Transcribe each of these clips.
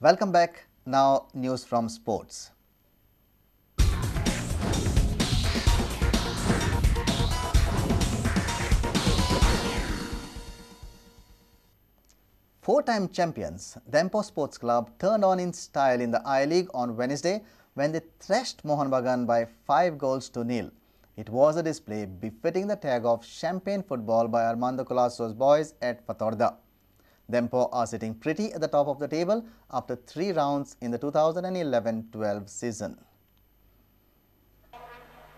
Welcome back. Now news from sports. Four-time champions Dempo Sports Club turned on in style in the I-League on Wednesday when they thrashed Mohun Bagan by 5-0. It was a display befitting the tag of champagne football by Armando Colasso's boys at Fatorda. Dempo are sitting pretty at the top of the table after 3 rounds in the 2011-12 season.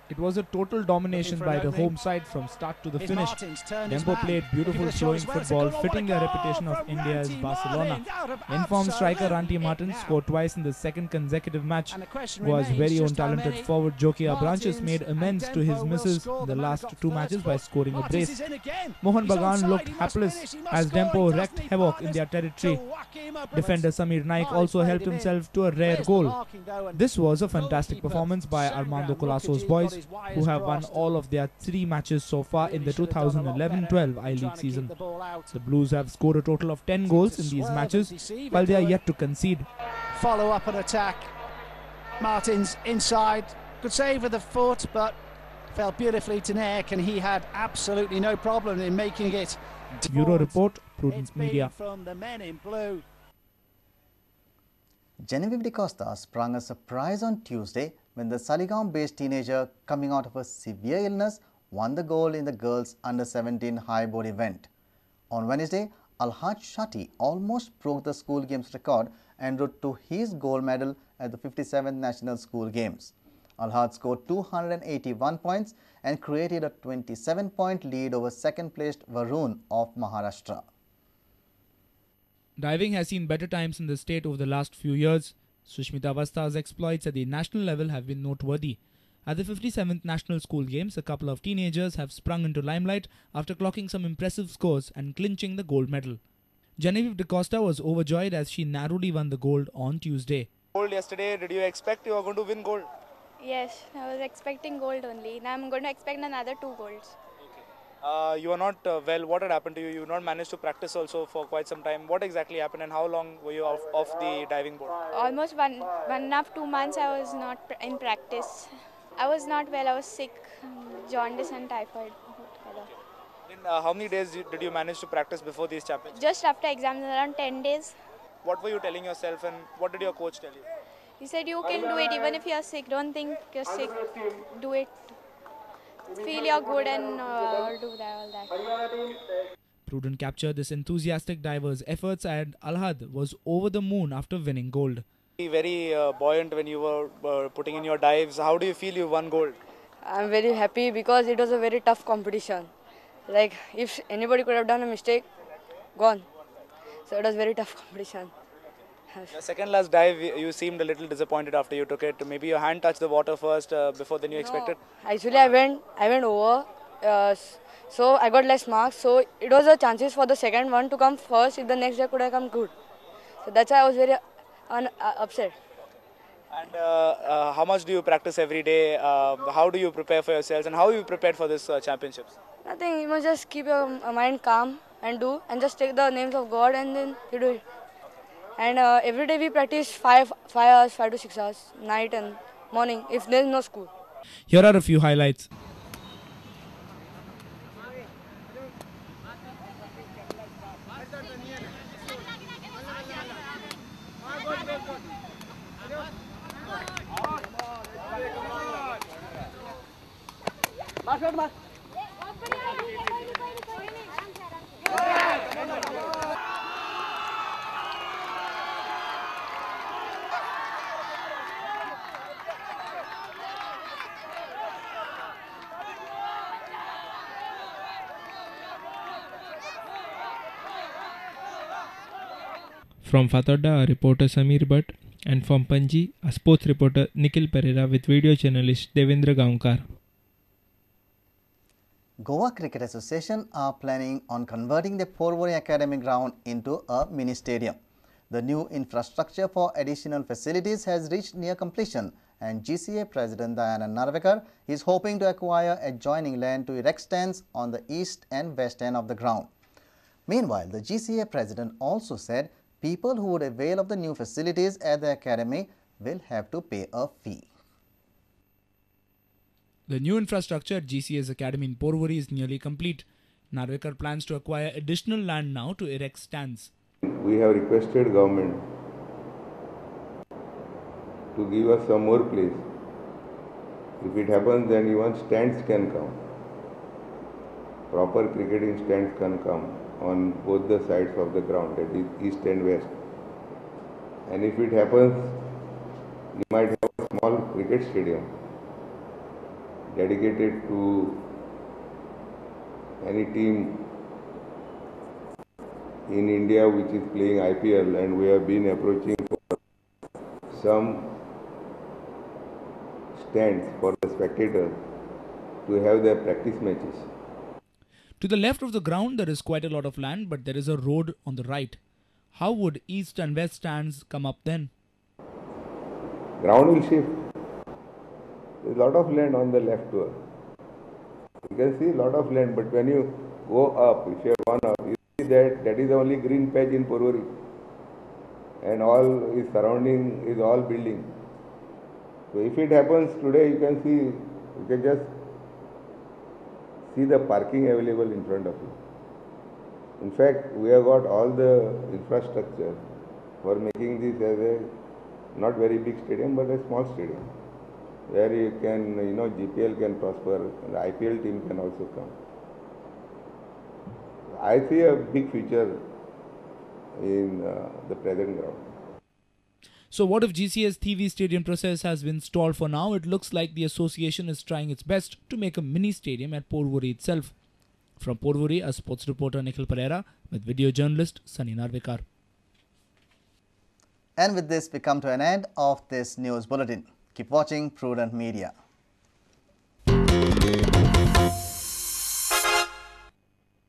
It was a total domination by the home side from start to the finish. Dempo played beautiful flowing football, fitting their reputation of India's Barcelona. Informed striker Ranti Martins scored twice in the second consecutive match. Was very own talented forward Joaquim Abranches made amends to his misses in the last 2 matches by scoring a brace. Mohun Bagan looked hapless as Dempo wreaked havoc in their territory. Defender Samir Naik also helped himself to a rare goal. This was a fantastic performance by Armando Colasso's boys, who have won all of their 3 matches so far in the 2011-12 I-League season. The Blues have scored a total of 10 goals in these matches, while they are yet to concede. Follow up and attack. Martins inside. Good save with the foot, but fell beautifully to Naik, and he had absolutely no problem in making it. Bureau Report, Prudent Media. From the men in blue. Genevieve D'Costa sprung a surprise on Tuesday when the Saligaon-based teenager coming out of a severe illness won the gold in the girls' under-17 high-board event. On Wednesday, Alhaj Shati almost broke the school games record en route to his gold medal at the 57th National School Games. Alhaj scored 281 points and created a 27-point lead over second-placed Varun of Maharashtra. Diving has seen better times in the state over the last few years. Sushmita Vasta's exploits at the national level have been noteworthy. At the 57th National School Games, a couple of teenagers have sprung into limelight after clocking some impressive scores and clinching the gold medal. Genevieve D'Costa was overjoyed as she narrowly won the gold on Tuesday. Gold yesterday, did you expect you were going to win gold? Yes, I was expecting gold only. Now I'm going to expect another 2 golds. You are not well. What had happened to you? You not managed to practice also for quite some time. What exactly happened and how long were you off the diving board? Almost one and a half, 2 months I was not in practice. I was not well, I was sick, jaundice and typhoid. Then how many days did you manage to practice before these championships? Just after exams, around 10 days. What were you telling yourself and what did your coach tell you? He said you can do it even if you are sick. Don't think you're sick. Do it. Feel you're good and do that, all that. Prudent captured this enthusiastic diver's efforts and Alhad was over the moon after winning gold. Very buoyant when you were putting in your dives. How do you feel you won gold? I'm very happy because it was a very tough competition. Like if anybody could have done a mistake, gone. So it was very tough competition. The second last dive, you seemed a little disappointed after you took it. Maybe your hand touched the water first before than you expected? Actually, I went over, so I got less marks. So it was a chances for the second one to come first if the next day could have come good. So that's why I was very upset. And how much do you practice every day? How do you prepare for yourselves and how are you prepared for this championships? Nothing, you must just keep your mind calm and just take the names of God and then you do it. And every day we practice 5 hours, 5 to 6 hours, night and morning if there is no school. Here are a few highlights. From Fatorda, a reporter Samir Bhatt, and from Panji, a sports reporter Nikhil Pereira with video journalist Devendra Gaonkar. Goa Cricket Association are planning on converting the Porvorim Academy ground into a mini stadium. The new infrastructure for additional facilities has reached near completion and GCA President Dayanand Narvekar is hoping to acquire adjoining land to erect stands on the east and west end of the ground. Meanwhile, the GCA President also said people who would avail of the new facilities at the academy will have to pay a fee. The new infrastructure at GCA's academy in Porvorim is nearly complete. Narvekar plans to acquire additional land now to erect stands. We have requested government to give us some more place. If it happens, then even stands can come. Proper cricketing stands can come on both the sides of the ground, that is east and west. And if it happens, you might have a small cricket stadium dedicated to any team in India which is playing IPL, and we have been approaching for some stands for the spectators to have their practice matches. To the left of the ground there is quite a lot of land, but there is a road on the right. How would east and west stands come up then? Ground will shift. There is a lot of land on the left to us. You can see a lot of land, but when you go up, if you have gone up, you see that is the only green patch in Porvorim, and all is surrounding is all building. So if it happens today, you can see, you can just see the parking available in front of you. In fact, we have got all the infrastructure for making this as a not very big stadium, but a small stadium, where you can, GPL can prosper, and the IPL team can also come. I see a big future in the present ground. So what if GCA's TV stadium process has been stalled for now? It looks like the association is trying its best to make a mini stadium at Porvorim itself. From Porvorim, a sports reporter Nikhil Pereira with video journalist Sunny Narvekar. And with this, we come to an end of this news bulletin. Keep watching Prudent Media.